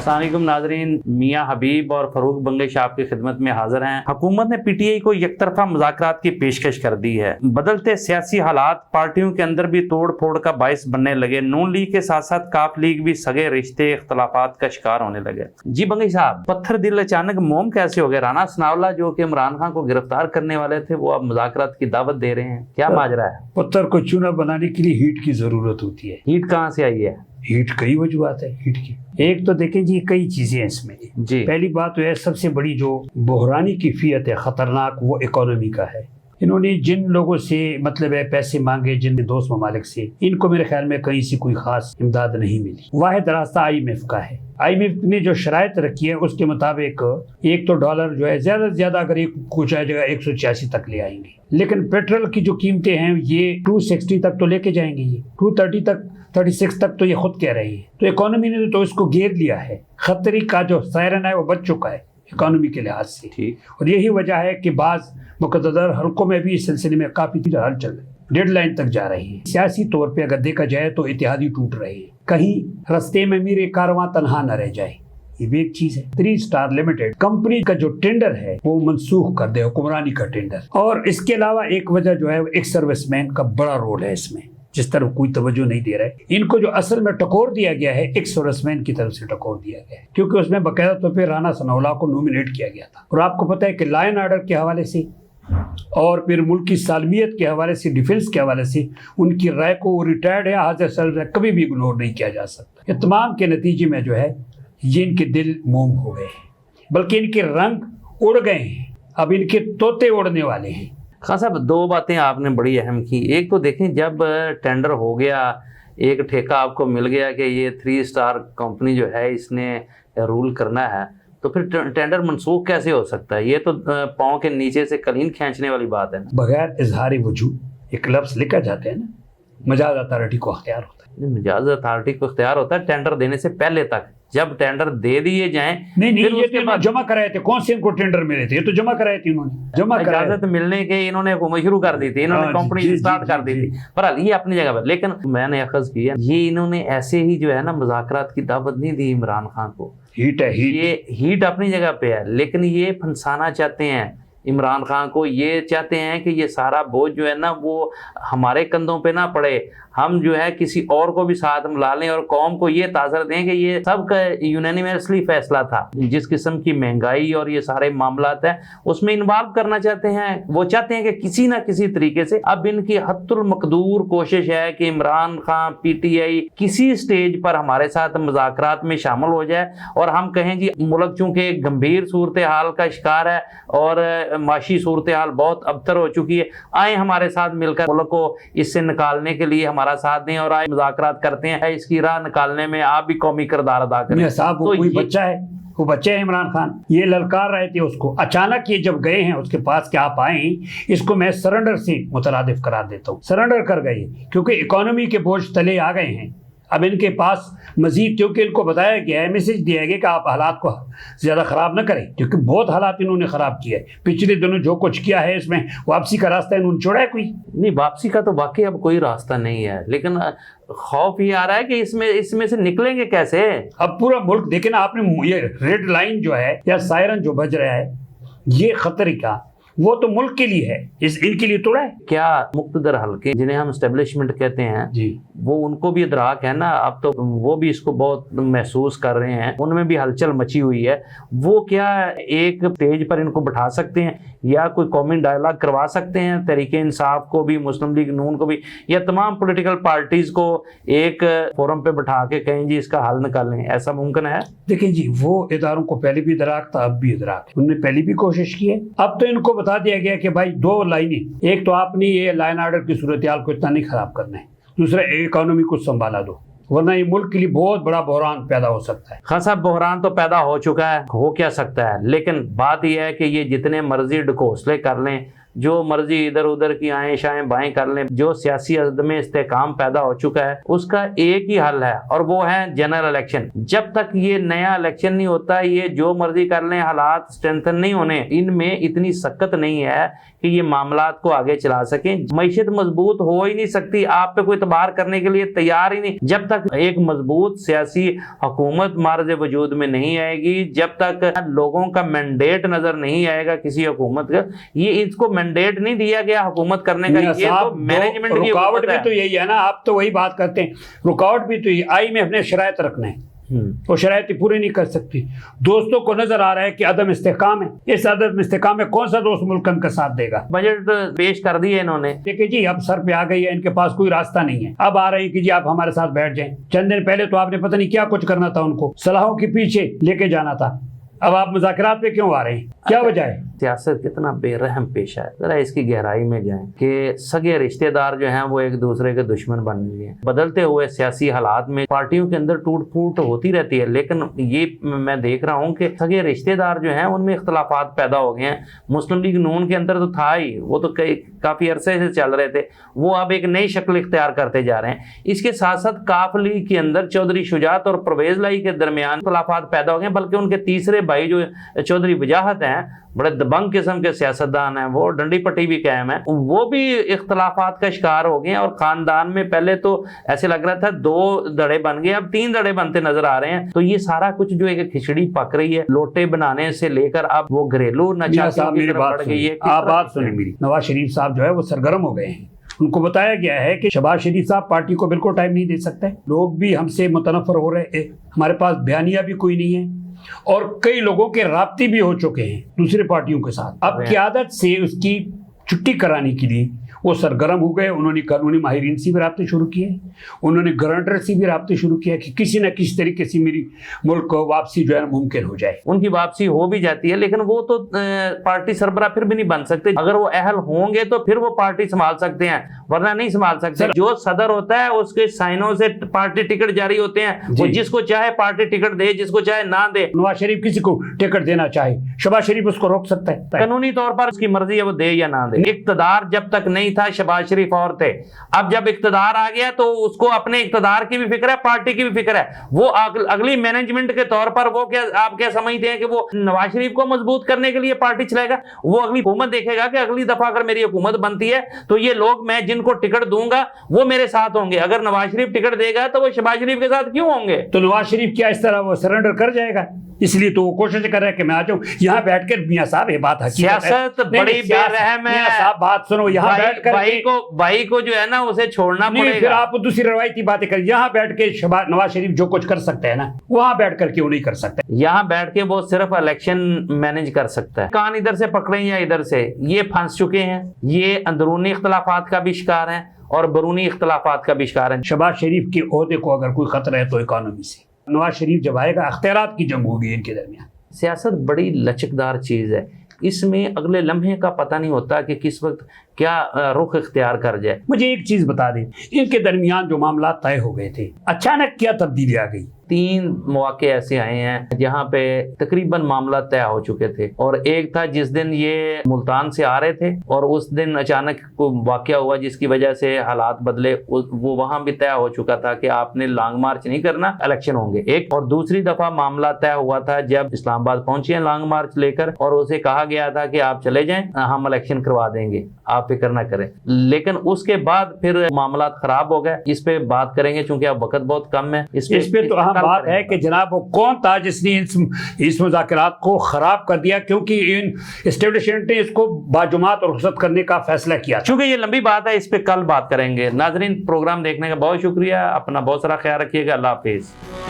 अस्सलाम वालेकुम नाजरीन, मियाँ हबीब और फरूक बंगश आपकी खिदमत में हाजिर हैं। हुकूमत ने पीटीआई को एकतरफा मुज़ाकरात की पेशकश कर दी है। बदलते सियासी हालात पार्टियों के अंदर भी तोड़ फोड़ का बाइस बनने लगे। नून लीग के साथ साथ काफ लीग भी सगे रिश्ते इख्तलाफात का शिकार होने लगे। जी बंगश साहब, पत्थर दिल अचानक मोम कैसे हो गए? राना सनाउल्लाह जो कि इमरान खान को गिरफ्तार करने वाले थे, वो अब मुज़ाकरात की दावत दे रहे हैं, क्या माजरा है? पत्थर को चूना बनाने के लिए हीट की जरूरत होती है। हीट कहाँ से आई है? हीट कई वजूहत है हीट की। एक तो देखें जी, कई चीजें हैं इसमें जी। पहली बात तो है, सबसे बड़ी जो बहरानी कैफियत है खतरनाक, वो इकोनॉमी का है। इन्होंने जिन लोगों से मतलब है पैसे मांगे, जिन दोस्त ममालिक से, इनको मेरे ख्याल में कहीं से कोई खास इमदाद नहीं मिली। वाहिद रास्ता IMF का है। IMF ने जो शराइत रखी है उसके मुताबिक एक तो डॉलर जो है ज्यादा से ज्यादा अगर एक कुछ आ जाएगा 186 तक ले आएंगे, लेकिन पेट्रोल की जो कीमतें हैं ये 260 तक तो लेके जाएंगे, ये 230 तक 36 तक तो ये खुद कह रही है। तो इकोनॉमी ने तो इसको घेर लिया है। खतरे का जो सायरन है वो बच चुका है इकोनॉमी के लिहाज से। और यही वजह है कि बाज़ मुक़द्दर हल्कों में भी इस सिलसिले में काफ़ी हलचल डेडलाइन तक जा रही है। सियासी तौर पे अगर देखा जाए तो इत्तेहादी टूट रहे हैं, कहीं रस्ते में मेरे कारवां तनहा न रह जाए, ये भी एक चीज है। 3 स्टार लिमिटेड कंपनी का जो टेंडर है वो मनसूख कर दे, हुक्मरानी का टेंडर। और इसके अलावा एक वजह जो है एक सर्विसमैन का बड़ा रोल है इसमें, जिस तरफ कोई तवज्जो नहीं दे रहा है। इनको जो असल में टकोर दिया गया है एक सर्विसमैन की तरफ से टकोर दिया गया है, क्योंकि उसमें बाकायदा तौर पर राना सनाउल्लाह को नॉमिनेट किया गया था। और आपको पता है कि लॉ एंड ऑर्डर के हवाले से और फिर मुल्क की सालमियत के हवाले से, डिफेंस के हवाले से उनकी राय को रिटायर्ड है हाजिर सर कभी भी इग्नोर नहीं किया जा सकता। ये तमाम के नतीजे में जो है ये इनके दिल मोम हो गए हैं, बल्कि इनके रंग उड़ गए हैं। अब इनके तोते उड़ने वाले हैं। खान साहब, 2 बातें आपने बड़ी अहम की। एक तो देखें, जब टेंडर हो गया, एक ठेका आपको मिल गया कि ये 3 स्टार कंपनी जो है इसने रूल करना है, तो फिर टेंडर मनसूख कैसे हो सकता है? ये तो पाँव के नीचे से कलीन खींचने वाली बात है ना। बगैर इजहार वजूद एक लफ्ज़ लिखा जाता है ना, मजाज अथॉरिटी को अख्तियार होता है। मजाज अथॉरिटी को इख्तियार होता है टेंडर देने से पहले तक। जब टेंडर दे दिए जाएं, नहीं ये तो जमा कराए थे। कौन से इनको टेंडर मिले थे? ये तो जमा कराए थे इन्होंने, जमा इजाजत मिलने के इन्होंने हुकूमत शुरू कर दी थी, इन्होंने कंपनी स्टार्ट कर दी थी। पर ये अपनी जगह पर, लेकिन मैंने अखज़ किया ये इन्होंने ऐसे ही जो है ना मुज़ाकरात की दावत नहीं दी इमरान खान को। हीट है, ये हीट अपनी जगह पे है, लेकिन ये फंसाना चाहते हैं इमरान खान को। ये चाहते हैं कि ये सारा बोझ जो है ना वो हमारे कंधों पे ना पड़े, हम जो है किसी और को भी साथ मिला लें और कौम को ये तासर दें कि ये सब का यूनानिमसली फैसला था। जिस किस्म की महंगाई और ये सारे मामलात हैं उसमें इन्वॉल्व करना चाहते हैं। वो चाहते हैं कि किसी ना किसी तरीके से, अब इनकी हद्दुल मकदूर कोशिश है कि इमरान खान PTI किसी स्टेज पर हमारे साथ मुज़ाकरात में शामिल हो जाए और हम कहें जी मुल्क चूंकि गंभीर सूरत हाल का शिकार है और माशी सूरत हाल बहुत अबतर हो चुकी है, आए हमारे साथ मिलकर मुल्क को इससे निकालने के लिए हमारा साथ दें और आए मुज़ाकरात करते हैं, इसकी राह निकालने में आप भी कौमी किरदार अदा करें। साहब वो कोई बच्चा है, वो बच्चे हैं इमरान खान, ये ललकार रहे थे उसको। अचानक ये जब गए हैं उसके पास कि आप आए, इसको मैं सरेंडर से मुतरादिफ करार देता हूँ। सरेंडर कर गए क्योंकि इकोनॉमी के बोझ तले आ गए हैं। अब इनके पास मजीद, क्योंकि इनको बताया गया है, मैसेज दिया गया कि आप हालात को ज़्यादा ख़राब न करें, क्योंकि बहुत हालात इन्होंने ख़राब किया है। पिछले दिनों जो कुछ किया है इसमें वापसी का रास्ता इन्होंने छोड़ा है कोई नहीं? वापसी का तो वाकई अब कोई रास्ता नहीं है, लेकिन खौफ ये आ रहा है कि इसमें से निकलेंगे कैसे। अब पूरा मुल्क देखे ना आपने, ये रेड लाइन जो है या सायरन जो बज रहा है ये खतरे का, वो तो मुल्क के लिए है, इनके लिए तोड़ा है क्या? मुक्तदर हल्के जिन्हें हम एस्टेब्लिशमेंट कहते हैं जी, वो उनको भी इदराक है ना, अब तो वो भी इसको बहुत महसूस कर रहे हैं, उनमें भी हलचल मची हुई है। वो क्या एक स्टेज पर इनको बिठा सकते हैं या कोई कौमी डायलॉग करवा सकते हैं तहरीक इंसाफ को भी, मुस्लिम लीग नून को भी, या तमाम पॉलिटिकल पार्टीज को एक फोरम पे बिठा के कहें जी इसका हल निकालें? ऐसा मुमकिन है? देखिए जी, वो इदारों को पहले भी इदराक था, अब भी इदराक है, उन्होंने पहले भी कोशिश की है। अब तो इनको बता दिया गया कि भाई 2 लाइनें, एक तो आपने ये लाइन ऑर्डर की सूरत हाल को इतना नहीं खराब करना है, दूसरा इकोनॉमी को संभाला दो, वरना ये मुल्क के लिए बहुत बड़ा बहरान पैदा हो सकता है। खान साहब, बहरान तो पैदा हो चुका है, हो क्या सकता है, लेकिन बात यह है कि ये जितने मर्जी ढकोसले कर लें, जो मर्जी इधर उधर की आएँ शाएँ बाएँ कर लें, जो सियासी अदम इस्तेकाम पैदा हो चुका है उसका एक ही हल है और वो है जनरल इलेक्शन। जब तक ये नया इलेक्शन नहीं होता, ये जो मर्जी कर लें, हालात स्ट्रेंथन नहीं होने, इनमें इतनी सख्त नहीं है کہ یہ معاملات کو آگے چلا سکیں. معیشت مضبوط ہو ہی نہیں سکتی, آپ پہ کوئی اعتبار کرنے کے لیے تیار ہی نہیں جب تک ایک مضبوط سیاسی حکومت معرض وجود میں نہیں آئے گی, جب تک لوگوں کا مینڈیٹ نظر نہیں آئے گا کسی حکومت کا. یہ اس کو مینڈیٹ نہیں دیا گیا حکومت کرنے کا, یہ تو مینجمنٹ کی رکاوٹ بھی تو یہی ہے نا, آپ تو وہی بات کرتے ہیں, رکاوٹ بھی تو یہ آئی میں اپنے شرائط رکھنا ہے, وہ شرائط پورے نہیں کر سکتی. دوستوں کو نظر آ رہا ہے کہ عدم استحکام ہے, اس عدم استحکام میں کون سا دوست ملک ان کا ساتھ دے گا؟ بجٹ پیش کر دی ہے انہوں نے, دیکھیں جی اب سر پہ آ گئی ہے, ان کے پاس کوئی راستہ نہیں ہے, اب آ رہی کہ جی آپ ہمارے ساتھ بیٹھ جائیں. چند دن پہلے تو آپ نے پتہ نہیں کیا کچھ کرنا تھا, ان کو صلاحوں کے پیچھے لے کے جانا تھا, اب آپ مذاکرات پہ کیوں آ رہے ہیں, کیا وجہ ہے؟ سیاست کتنا بے رحم پیشہ ہے, ذرا اس کی گہرائی میں جائیں کہ سگے رشتہ دار جو ہیں وہ ایک دوسرے کے دشمن بن گئے ہیں. بدلتے ہوئے سیاسی حالات میں پارٹیوں کے اندر ٹوٹ پھوٹ ہوتی رہتی ہے, لیکن یہ میں دیکھ رہا ہوں کہ سگے رشتہ دار جو ہیں ان میں اختلافات پیدا ہو گئے ہیں. مسلم لیگ نون کے اندر تو تھا ہی, وہ تو کافی عرصے سے چل رہے تھے, وہ اب ایک نئی شکل اختیار کرتے جا رہے ہیں. اس کے ساتھ ساتھ کاف لیگ کے اندر چودھری شجاعت اور پرویز لائی کے درمیان اختلافات پیدا ہو گئے ہیں, بلکہ ان کے تیسرے بھائی جو چودھری وجاہت ہیں, بڑے دبنگ قسم کے سیاستدان ہیں, وہ ڈنڈی پٹی بھی قائم ہے, وہ بھی اختلافات کا شکار ہو گئے ہیں. اور خاندان میں پہلے تو ایسے لگ رہا تھا 2 دڑے بن گئے, اب 3 دڑے بنتے نظر آ رہے ہیں. تو یہ سارا کچھ جو ایک کھچڑی پک رہی ہے, لوٹے بنانے سے لے کر اب وہ گھریلو نچاکیوں کی طرف بڑھ گئی ہے. آپ بات سنیں میری, نواز شریف صاحب جو ہے وہ سرگرم ہو گئے ہیں. ان کو بتایا گیا ہے کہ شہباز شریف صاحب پارٹی کو بالکل ٹائم نہیں دے سکتے, لوگ بھی ہم سے متنفر ہو رہے ہیں, ہمارے پاس بیانیہ بھی کوئی نہیں ہے, اور کئی لوگوں کے رابطے بھی ہو چکے ہیں دوسرے پارٹیوں کے ساتھ. اب قیادت سے اس کی چھٹی کرانے کے لیے وہ سرگرم ہو گئے. انہوں نے قانونی ماہرین سے بھی رابطے شروع کیے, انہوں نے گورنر سے بھی رابطے شروع کیا کہ کسی نہ کسی طریقے سے میری ملک کو واپسی جو ہے ممکن ہو جائے. ان کی واپسی ہو بھی جاتی ہے, لیکن وہ تو پارٹی سربراہ پھر بھی نہیں بن سکتے. اگر وہ اہل ہوں گے تو پھر وہ پارٹی سنبھال سکتے ہیں, ورنہ نہیں سنبھال سکتے. جو صدر ہوتا ہے اس کے سائنوں سے پارٹی ٹکٹ جاری ہوتے ہیں, وہ جس کو چاہے پارٹی ٹکٹ دے, جس کو چاہے نہ دے. نواز شریف کسی کو ٹکٹ دینا چاہے, شہباز شریف اس کو روک سکتا ہے قانونی طور پر, اس کی مرضی ہے وہ دے یا نہ دے. اقتدار جب تک نہیں تھا شہباز شریف اور تھے, اب جب اقتدار آ گیا تو اس کو اپنے اقتدار کی بھی فکر ہے, پارٹی کی بھی فکر ہے. وہ اگلی مینجمنٹ کے طور پر وہ کیا آپ کیا سمجھتے ہیں کہ وہ نواز شریف کو مضبوط کرنے کے لیے پارٹی چلائے گا؟ وہ اگلی حکومت دیکھے گا کہ اگلی دفعہ اگر میری حکومت بنتی ہے تو یہ لوگ میں جن کو ٹکٹ دوں گا وہ میرے ساتھ ہوں گے. اگر نواز شریف ٹکٹ دے گا تو وہ شہباز شریف کے ساتھ کیوں ہوں گے؟ تو نواز شریف کیا اس طرح وہ سرنڈر کر جائے گا؟ اس لیے تو وہ کوشش کر رہا ہے کہ میں آ جاؤں یہاں بیٹھ کر. میاں صاحب یہ بات حقیقت ہے, سیاست بڑی بے رحم ہے. میاں صاحب بات سنو, یہاں بیٹھ کر بھائی کو جو ہے نا اسے چھوڑنا پڑے گا. پھر آپ دوسری روایتی باتیں کریں. یہاں بیٹھ کے نواز شریف جو کچھ کر سکتا ہے نا, وہاں بیٹھ کر کیوں نہیں کر سکتا؟ یہاں بیٹھ کے وہ صرف الیکشن مینج کر سکتا ہے. کان ادھر سے پکڑیں یا ادھر سے, یہ پھنس چکے ہیں. یہ اندرونی اختلافات کا بھی شکار ہیں اور بیرونی اختلافات کا بھی شکار ہیں. شہباز شریف کے عہدے کو اگر کوئی خطرہ ہے تو اکانومی سے. نواز شریف جب آئے گا اختیارات کی جنگ ہوگی ان کے درمیان. سیاست بڑی لچکدار چیز ہے, اس میں اگلے لمحے کا پتہ نہیں ہوتا کہ کس وقت کیا رخ اختیار کر جائے. مجھے ایک چیز بتا دیں, ان کے درمیان جو معاملات طے ہو گئے تھے, اچانک کیا تبدیلی آ گئی؟ 3 مواقع ایسے آئے ہیں جہاں پہ تقریباً معاملات طے ہو چکے تھے, اور ایک تھا جس دن یہ ملتان سے آ رہے تھے اور اس دن اچانک کوئی واقعہ ہوا جس کی وجہ سے حالات بدلے. وہ وہاں بھی طے ہو چکا تھا کہ آپ نے لانگ مارچ نہیں کرنا, الیکشن ہوں گے ایک. اور دوسری دفعہ معاملہ طے ہوا تھا جب اسلام آباد پہنچے ہیں لانگ مارچ لے کر, اور اسے کہا گیا تھا کہ آپ چلے جائیں, ہم الیکشن کروا دیں گے, آپ فکر نہ کریں. لیکن اس کے بعد پھر معاملات خراب ہو گئے. اس پہ بات کریں گے چونکہ اب وقت بہت کم ہے. اس پہ تو اہم بات ہے کہ جناب وہ کون تھا جس نے اس مذاکرات کو خراب کر دیا, کیونکہ ان اسٹیبلشمنٹ نے اس کو باجماعت اور رخصت کرنے کا فیصلہ کیا. چونکہ یہ لمبی بات ہے, اس پہ کل بات کریں گے. ناظرین, پروگرام دیکھنے کا بہت شکریہ, اپنا بہت سارا خیال رکھیے گا. اللہ حافظ.